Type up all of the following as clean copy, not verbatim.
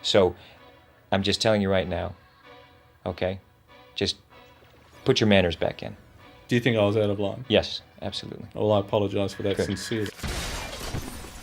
So I'm just telling you right now, okay? Just put your manners back in. Do you think I was out of line? Yes, absolutely. Well, I apologize for that Good. sincerely.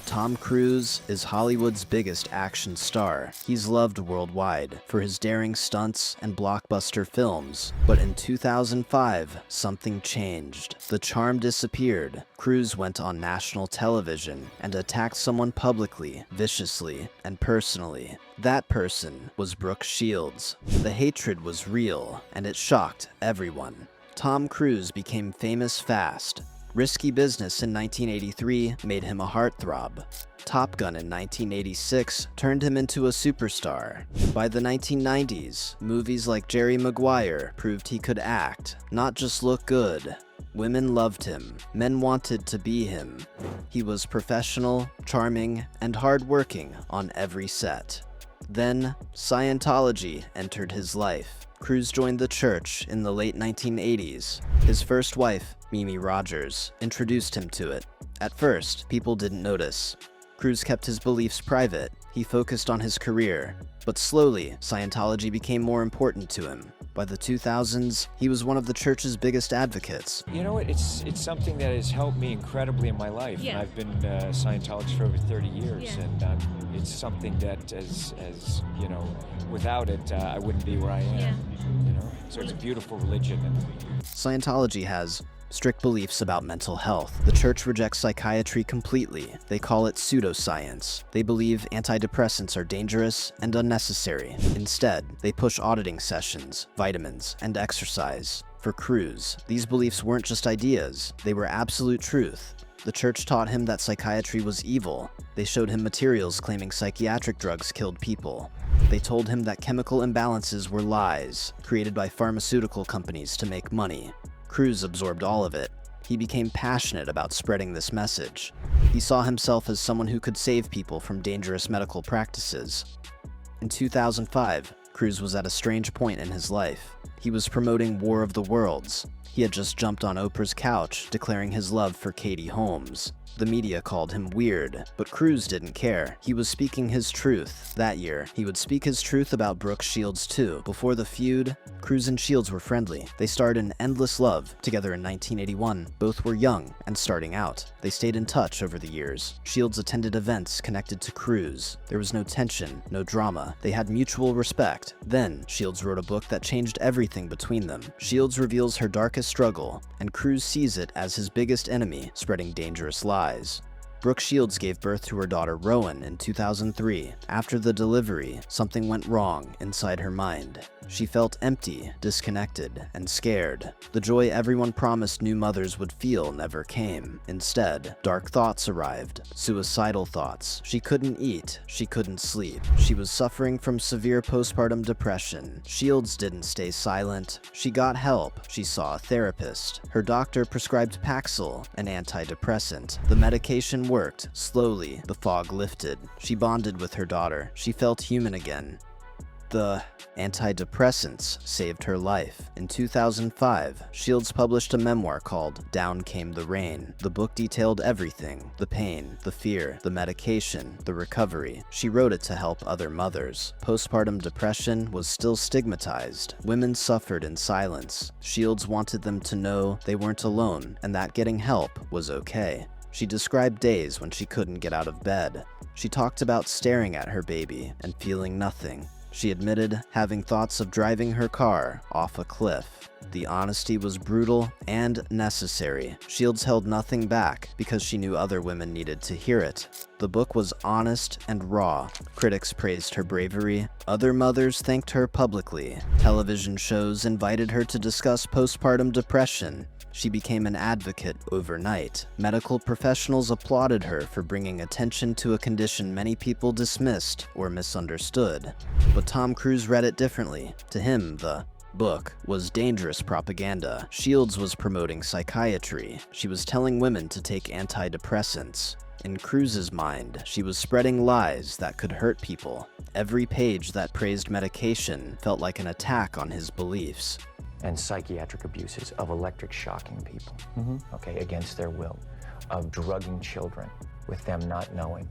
Tom Cruise is Hollywood's biggest action star. He's loved worldwide for his daring stunts and blockbuster films. But in 2005, something changed. The charm disappeared. Cruise went on national television and attacked someone publicly, viciously, and personally. That person was Brooke Shields. The hatred was real, and it shocked everyone. Tom Cruise became famous fast. Risky Business in 1983 made him a heartthrob. Top Gun in 1986 turned him into a superstar. By the 1990s, movies like Jerry Maguire proved he could act, not just look good. Women loved him. Men wanted to be him. He was professional, charming, and hardworking on every set. Then, Scientology entered his life. Cruise joined the church in the late 1980s. His first wife, Mimi Rogers, introduced him to it. At first, people didn't notice. Cruise kept his beliefs private. He focused on his career. But slowly, Scientology became more important to him. By the 2000s, he was one of the church's biggest advocates. You know what? It's something that has helped me incredibly in my life. Yeah. And I've been Scientologist for over 30 years, Yeah. and it's something that, as you know, without it, I wouldn't be where I am. Yeah. You know, so it's a beautiful religion. And Scientology has strict beliefs about mental health. The church rejects psychiatry completely. They call it pseudoscience. They believe antidepressants are dangerous and unnecessary. Instead, they push auditing sessions, vitamins, and exercise. For Cruise, these beliefs weren't just ideas, they were absolute truth. The church taught him that psychiatry was evil. They showed him materials claiming psychiatric drugs killed people. They told him that chemical imbalances were lies, created by pharmaceutical companies to make money. Cruise absorbed all of it. He became passionate about spreading this message. He saw himself as someone who could save people from dangerous medical practices. In 2005, Cruise was at a strange point in his life. He was promoting War of the Worlds. He had just jumped on Oprah's couch, declaring his love for Katie Holmes. The media called him weird, but Cruise didn't care. He was speaking his truth. That year, he would speak his truth about Brooke Shields too. Before the feud, Cruise and Shields were friendly. They starred in Endless Love together in 1981. Both were young and starting out. They stayed in touch over the years. Shields attended events connected to Cruise. There was no tension, no drama. They had mutual respect. Then, Shields wrote a book that changed everything between them. Shields reveals her darkest struggle, and Cruise sees it as his biggest enemy, spreading dangerous lies. Brooke Shields gave birth to her daughter Rowan in 2003. After the delivery, something went wrong inside her mind. She felt empty, disconnected, and scared. The joy everyone promised new mothers would feel never came. Instead, dark thoughts arrived, suicidal thoughts. She couldn't eat, she couldn't sleep. She was suffering from severe postpartum depression. Shields didn't stay silent. She got help. She saw a therapist. Her doctor prescribed Paxil, an antidepressant. The medication worked. Slowly, the fog lifted. She bonded with her daughter. She felt human again. The antidepressants saved her life. In 2005, Shields published a memoir called Down Came the Rain. The book detailed everything: the pain, the fear, the medication, the recovery. She wrote it to help other mothers. Postpartum depression was still stigmatized. Women suffered in silence. Shields wanted them to know they weren't alone and that getting help was okay. She described days when she couldn't get out of bed. She talked about staring at her baby and feeling nothing. She admitted having thoughts of driving her car off a cliff. The honesty was brutal and necessary. Shields held nothing back because she knew other women needed to hear it. The book was honest and raw. Critics praised her bravery. Other mothers thanked her publicly. Television shows invited her to discuss postpartum depression. She became an advocate overnight. Medical professionals applauded her for bringing attention to a condition many people dismissed or misunderstood. But Tom Cruise read it differently. To him, the book was dangerous propaganda. Shields was promoting psychiatry. She was telling women to take antidepressants. In Cruise's mind, she was spreading lies that could hurt people. Every page that praised medication felt like an attack on his beliefs. And psychiatric abuses of electric shocking people, okay, against their will, of drugging children with them not knowing,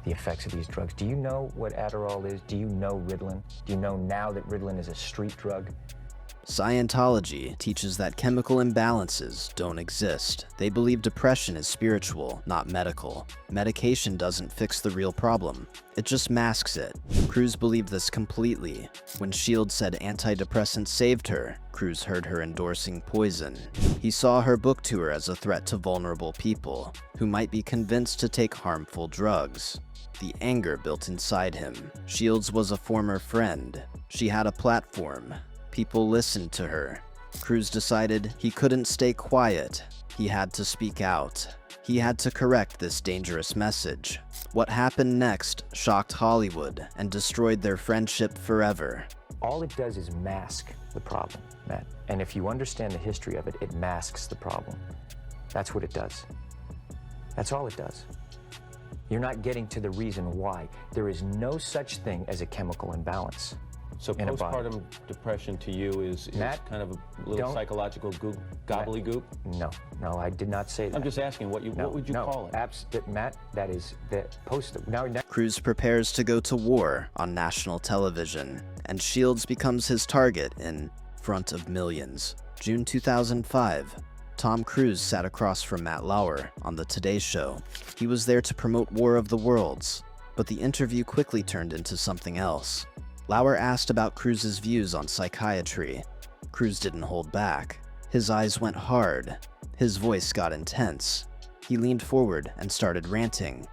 the effects of these drugs. Do you know what Adderall is? Do you know Ritalin? Do you know now that Ritalin is a street drug? Scientology teaches that chemical imbalances don't exist. They believe depression is spiritual, not medical. Medication doesn't fix the real problem. It just masks it. Cruz believed this completely. When Shields said antidepressants saved her, Cruz heard her endorsing poison. He saw her book tour as a threat to vulnerable people who might be convinced to take harmful drugs. The anger built inside him. Shields was a former friend. She had a platform. People listened to her. Cruz decided he couldn't stay quiet. He had to speak out. He had to correct this dangerous message. What happened next shocked Hollywood and destroyed their friendship forever. All it does is mask the problem, Matt. And if you understand the history of it, it masks the problem. That's what it does. That's all it does. You're not getting to the reason why. There is no such thing as a chemical imbalance. So in a body. postpartum depression to you is Matt, kind of a little psychological gobbledygook? No, I did not say that. I'm just asking, what would you call it? Matt, that is the post. Now, Cruz prepares to go to war on national television, and Shields becomes his target in front of millions. June 2005. Tom Cruise sat across from Matt Lauer on The Today Show. He was there to promote War of the Worlds, but the interview quickly turned into something else. Lauer asked about Cruz's views on psychiatry. Cruz didn't hold back. His eyes went hard. His voice got intense. He leaned forward and started ranting.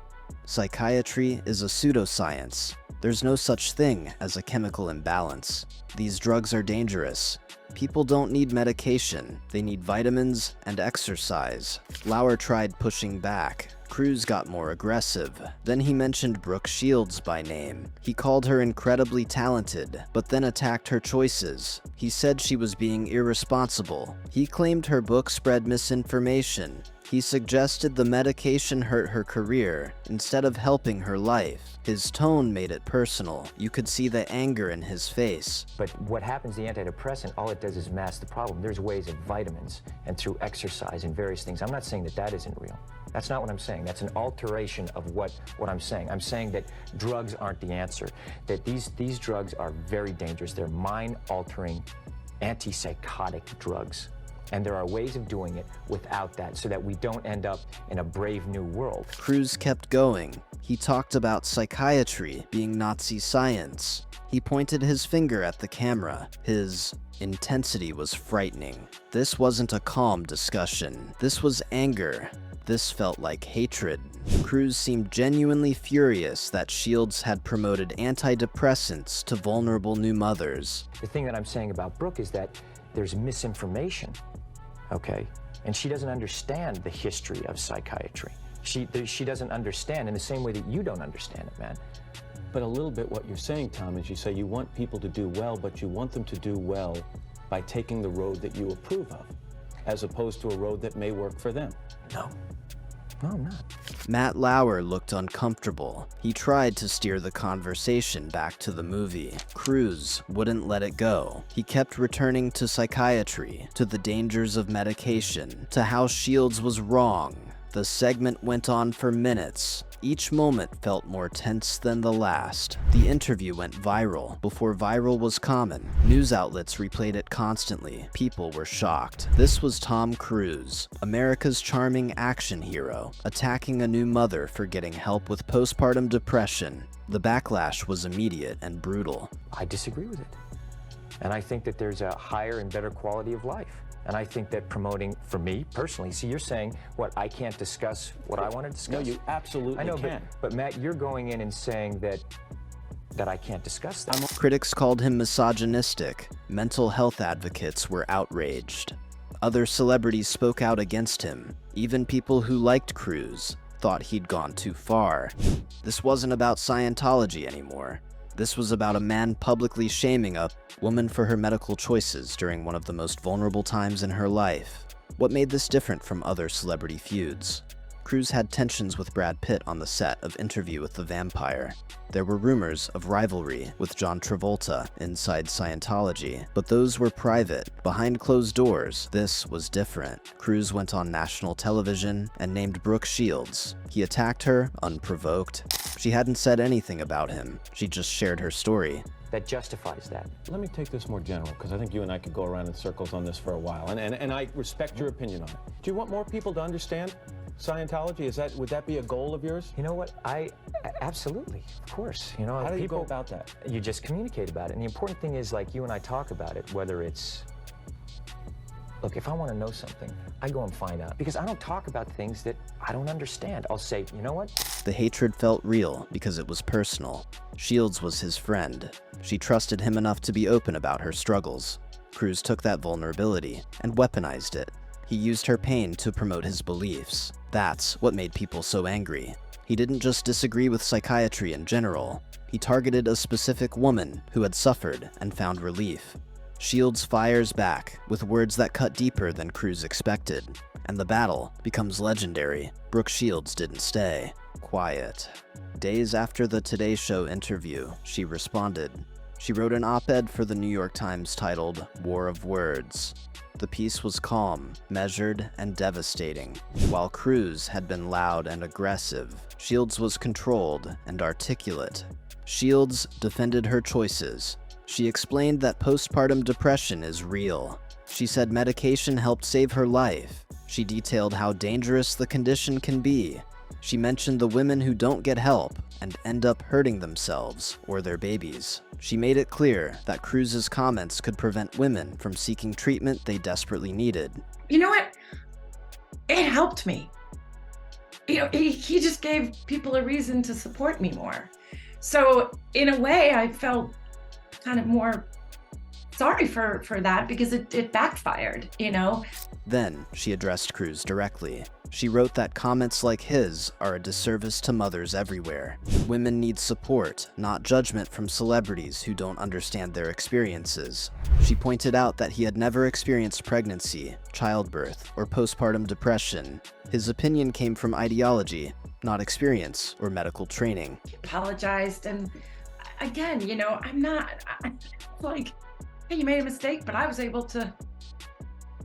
Psychiatry is a pseudoscience. There's no such thing as a chemical imbalance. These drugs are dangerous. People don't need medication. They need vitamins and exercise. Lauer tried pushing back. Cruz got more aggressive. Then he mentioned Brooke Shields by name. He called her incredibly talented, but then attacked her choices. He said she was being irresponsible. He claimed her book spread misinformation. He suggested the medication hurt her career instead of helping her life. His tone made it personal. You could see the anger in his face. But what happens, the antidepressant, all it does is mask the problem. There's ways of vitamins and through exercise and various things. I'm not saying that that isn't real. That's not what I'm saying. That's an alteration of what I'm saying. I'm saying that drugs aren't the answer, that these drugs are very dangerous. They're mind-altering, antipsychotic drugs. And there are ways of doing it without that so that we don't end up in a brave new world. Cruz kept going. He talked about psychiatry being Nazi science. He pointed his finger at the camera. His intensity was frightening. This wasn't a calm discussion. This was anger. This felt like hatred. Cruz seemed genuinely furious that Shields had promoted antidepressants to vulnerable new mothers. The thing that I'm saying about Brooke is that there's misinformation, okay? And she doesn't understand the history of psychiatry. She doesn't understand in the same way that you don't understand it, man. But a little bit what you're saying, Tom, is you say you want people to do well, but you want them to do well by taking the road that you approve of, as opposed to a road that may work for them. No, I'm not. Matt Lauer looked uncomfortable. He tried to steer the conversation back to the movie. Cruz wouldn't let it go. He kept returning to psychiatry, to the dangers of medication, to how Shields was wrong. The segment went on for minutes. Each moment felt more tense than the last. The interview went viral before viral was common. News outlets replayed it constantly. People were shocked. This was Tom Cruise, America's charming action hero, attacking a new mother for getting help with postpartum depression. The backlash was immediate and brutal. I disagree with it. And I think that there's a higher and better quality of life. And I think that promoting, for me personally, see, you're saying, what, I can't discuss what I want to discuss? No, you absolutely I know, can. But Matt, you're going in and saying that I can't discuss that. Critics called him misogynistic. Mental health advocates were outraged. Other celebrities spoke out against him. Even people who liked Cruz thought he'd gone too far. This wasn't about Scientology anymore. This was about a man publicly shaming a woman for her medical choices during one of the most vulnerable times in her life. What made this different from other celebrity feuds? Cruise had tensions with Brad Pitt on the set of Interview with the Vampire. There were rumors of rivalry with John Travolta inside Scientology, but those were private. Behind closed doors, this was different. Cruise went on national television and named Brooke Shields. He attacked her unprovoked. She hadn't said anything about him. She just shared her story. That justifies that. Let me take this more general, because I think you and I could go around in circles on this for a while, and I respect your opinion on it. Do you want more people to understand Scientology? Would that be a goal of yours? You know what? Absolutely, of course. You know, How do you people, go about that? You just communicate about it. And the important thing is, like, you and I talk about it, whether it's, look, if I want to know something, I go and find out. Because I don't talk about things that I don't understand. I'll say, you know what? The hatred felt real because it was personal. Shields was his friend. She trusted him enough to be open about her struggles. Cruise took that vulnerability and weaponized it. He used her pain to promote his beliefs. That's what made people so angry. He didn't just disagree with psychiatry in general. He targeted a specific woman who had suffered and found relief. Shields fires back with words that cut deeper than Cruise expected, and the battle becomes legendary. Brooke Shields didn't stay quiet. Days after the Today Show interview, she responded. She wrote an op-ed for the New York Times titled War of Words. The piece was calm, measured, and devastating. While Cruise had been loud and aggressive, Shields was controlled and articulate. Shields defended her choices. She explained that postpartum depression is real. She said medication helped save her life. She detailed how dangerous the condition can be. She mentioned the women who don't get help and end up hurting themselves or their babies. She made it clear that Cruise's comments could prevent women from seeking treatment they desperately needed. You know what? It helped me. You know, he just gave people a reason to support me more. So in a way, I felt kind of more sorry for that because it backfired, you know? Then she addressed Cruise directly. She wrote that comments like his are a disservice to mothers everywhere. Women need support, not judgment from celebrities who don't understand their experiences. She pointed out that he had never experienced pregnancy, childbirth, or postpartum depression. His opinion came from ideology, not experience or medical training. He apologized, and again, you know, I'm like, hey, you made a mistake, but I was able to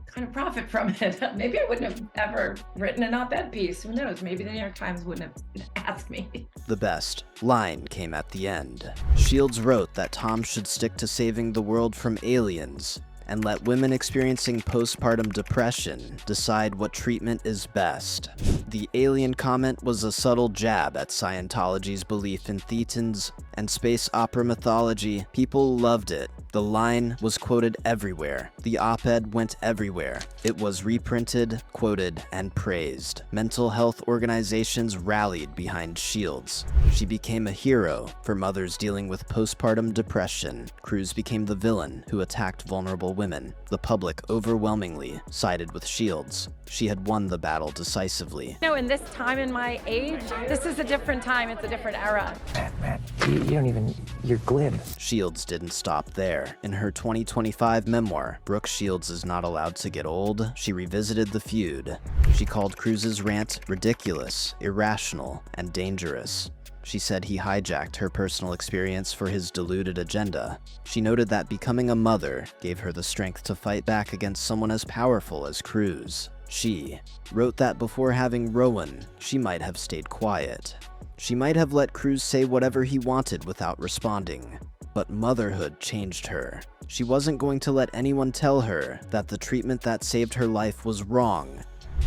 kind of profit from it. Maybe I wouldn't have ever written an op-ed piece. Who knows? Maybe the New York Times wouldn't have asked me. The best line came at the end. Shields wrote that Tom should stick to saving the world from aliens and let women experiencing postpartum depression decide what treatment is best. The alien comment was a subtle jab at Scientology's belief in thetans and space opera mythology. People loved it. The line was quoted everywhere. The op-ed went everywhere. It was reprinted, quoted, and praised. Mental health organizations rallied behind Shields. She became a hero for mothers dealing with postpartum depression. Cruise became the villain who attacked vulnerable women. The public overwhelmingly sided with Shields. She had won the battle decisively. You know, in this time in my age, this is a different time. It's a different era. Matt, you don't even, you're glib. Shields didn't stop there. In her 2025 memoir, Brooke Shields Is Not Allowed to Get Old, she revisited the feud. She called Cruise's rant ridiculous, irrational, and dangerous. She said he hijacked her personal experience for his deluded agenda. She noted that becoming a mother gave her the strength to fight back against someone as powerful as Cruise. She wrote that before having Rowan, she might have stayed quiet. She might have let Cruise say whatever he wanted without responding. But motherhood changed her. She wasn't going to let anyone tell her that the treatment that saved her life was wrong.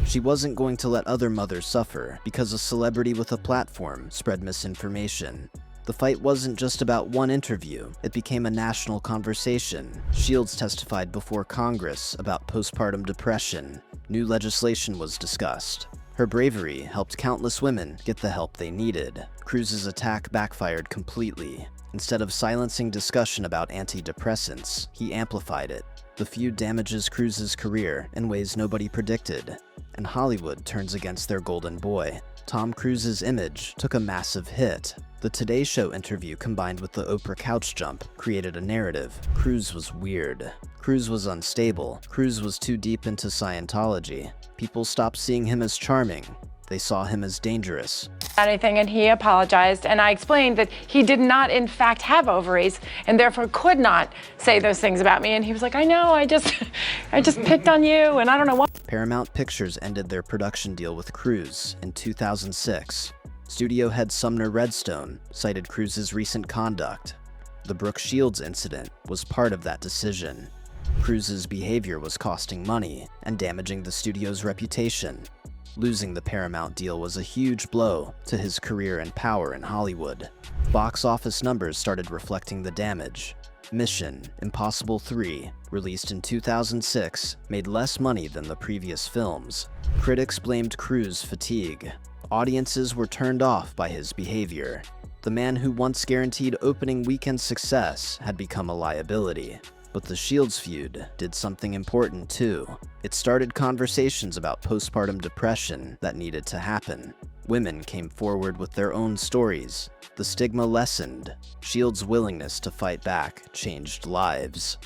She wasn't going to let other mothers suffer because a celebrity with a platform spread misinformation. The fight wasn't just about one interview, it became a national conversation. Shields testified before Congress about postpartum depression. New legislation was discussed. Her bravery helped countless women get the help they needed. Cruise's attack backfired completely. Instead of silencing discussion about antidepressants, he amplified it. The feud damages Cruise's career in ways nobody predicted, and Hollywood turns against their golden boy. Tom Cruise's image took a massive hit. The Today Show interview combined with the Oprah couch jump created a narrative. Cruise was weird. Cruise was unstable. Cruise was too deep into Scientology. People stopped seeing him as charming. They saw him as dangerous. Anything, and he apologized, and I explained that he did not in fact have ovaries and therefore could not say those things about me. And he was like, I know, I just picked on you, and I don't know what. Paramount Pictures ended their production deal with Cruise in 2006. Studio head Sumner Redstone cited Cruise's recent conduct. The Brooke Shields incident was part of that decision. Cruise's behavior was costing money and damaging the studio's reputation. Losing the Paramount deal was a huge blow to his career and power in Hollywood. Box office numbers started reflecting the damage. Mission: Impossible 3, released in 2006, made less money than the previous films. Critics blamed Cruise fatigue. Audiences were turned off by his behavior. The man who once guaranteed opening weekend success had become a liability. But the Shields feud did something important too. It started conversations about postpartum depression that needed to happen. Women came forward with their own stories. The stigma lessened. Shields' willingness to fight back changed lives.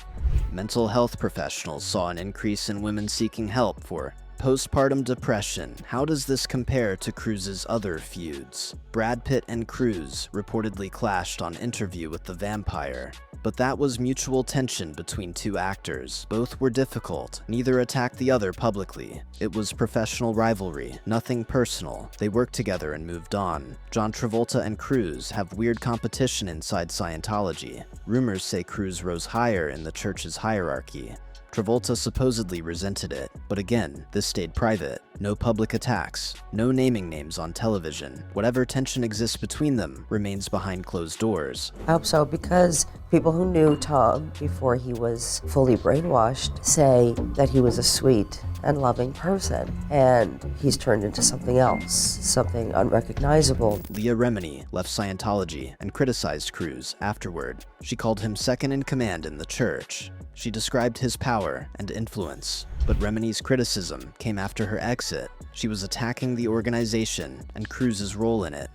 Mental health professionals saw an increase in women seeking help for postpartum depression. How does this compare to Cruise's other feuds? Brad Pitt and Cruise reportedly clashed on Interview with the Vampire. But that was mutual tension between two actors. Both were difficult. Neither attacked the other publicly. It was professional rivalry, nothing personal. They worked together and moved on. John Travolta and Cruise have weird competition inside Scientology. Rumors say Cruise rose higher in the church's hierarchy. Travolta supposedly resented it, but again, this stayed private. No public attacks, no naming names on television. Whatever tension exists between them remains behind closed doors. I hope so, because people who knew Tom before he was fully brainwashed say that he was a sweet and loving person, and he's turned into something else, something unrecognizable. Leah Remini left Scientology and criticized Cruise afterward. She called him second in command in the church. She described his power and influence, but Remini's criticism came after her exit. She was attacking the organization and Cruise's role in it.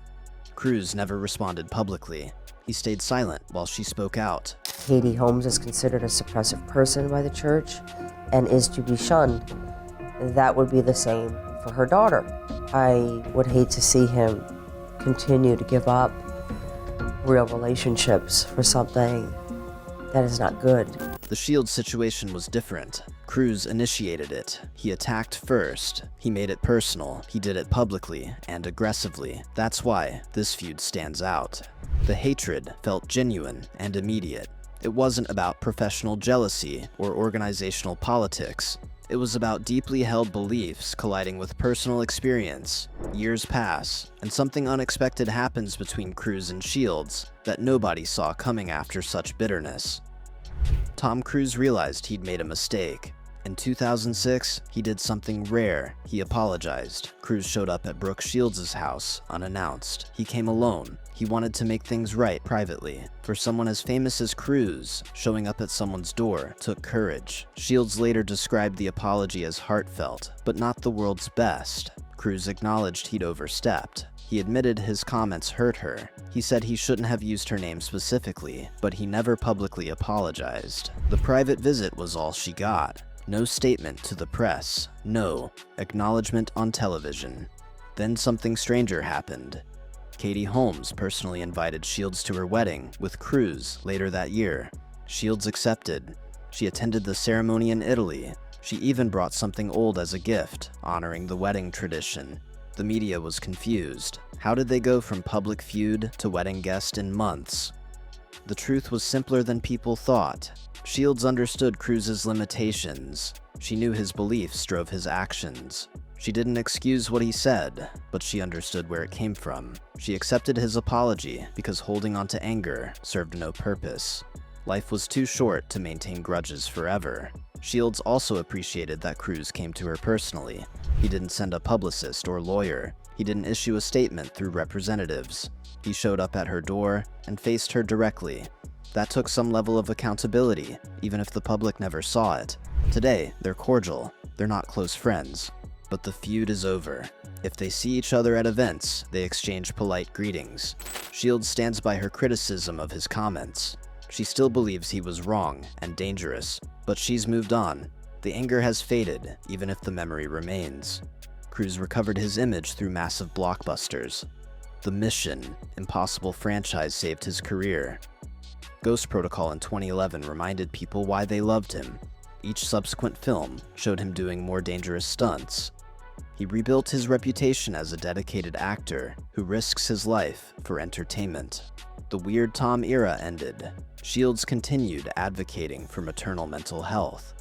Cruise never responded publicly. He stayed silent while she spoke out. Katie Holmes is considered a suppressive person by the church and is to be shunned. That would be the same for her daughter. I would hate to see him continue to give up real relationships for something that is not good. The Shields situation was different. Cruise initiated it. He attacked first. He made it personal. He did it publicly and aggressively. That's why this feud stands out. The hatred felt genuine and immediate. It wasn't about professional jealousy or organizational politics. It was about deeply held beliefs colliding with personal experience. Years pass, and something unexpected happens between Cruise and Shields that nobody saw coming after such bitterness. Tom Cruise realized he'd made a mistake. In 2006, he did something rare. He apologized. Cruise showed up at Brooke Shields' house, unannounced. He came alone. He wanted to make things right privately. For someone as famous as Cruise, showing up at someone's door took courage. Shields later described the apology as heartfelt, but not the world's best. Cruise acknowledged he'd overstepped. He admitted his comments hurt her. He said he shouldn't have used her name specifically, but he never publicly apologized. The private visit was all she got. No statement to the press. No acknowledgement on television. Then something stranger happened. Katie Holmes personally invited Shields to her wedding with Cruise later that year. Shields accepted. She attended the ceremony in Italy. She even brought something old as a gift, honoring the wedding tradition. The media was confused. How did they go from public feud to wedding guest in months? The truth was simpler than people thought. Shields understood Cruise's limitations. She knew his beliefs drove his actions. She didn't excuse what he said, but she understood where it came from. She accepted his apology because holding on to anger served no purpose. Life was too short to maintain grudges forever. Shields also appreciated that Cruise came to her personally. He didn't send a publicist or lawyer. He didn't issue a statement through representatives. He showed up at her door and faced her directly. That took some level of accountability, even if the public never saw it. Today, they're cordial. They're not close friends. But the feud is over. If they see each other at events, they exchange polite greetings. Shields stands by her criticism of his comments. She still believes he was wrong and dangerous, but she's moved on. The anger has faded, even if the memory remains. Cruise recovered his image through massive blockbusters. The Mission Impossible franchise saved his career. Ghost Protocol in 2011 reminded people why they loved him. Each subsequent film showed him doing more dangerous stunts. He rebuilt his reputation as a dedicated actor who risks his life for entertainment. The Weird Tom era ended. Shields continued advocating for maternal mental health.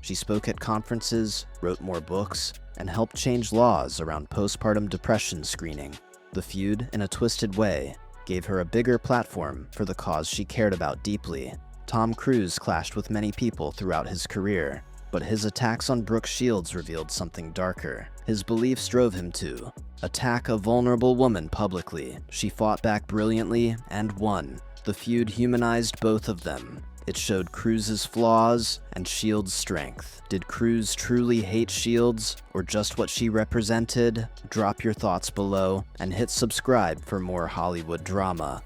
She spoke at conferences, wrote more books, and helped change laws around postpartum depression screening. The Feud, in a twisted way, gave her a bigger platform for the cause she cared about deeply. Tom Cruise clashed with many people throughout his career, but his attacks on Brooke Shields revealed something darker. His beliefs drove him to attack a vulnerable woman publicly. She fought back brilliantly and won. The feud humanized both of them. It showed Cruise's flaws and Shields' strength. Did Cruise truly hate Shields, or just what she represented? Drop your thoughts below and hit subscribe for more Hollywood drama.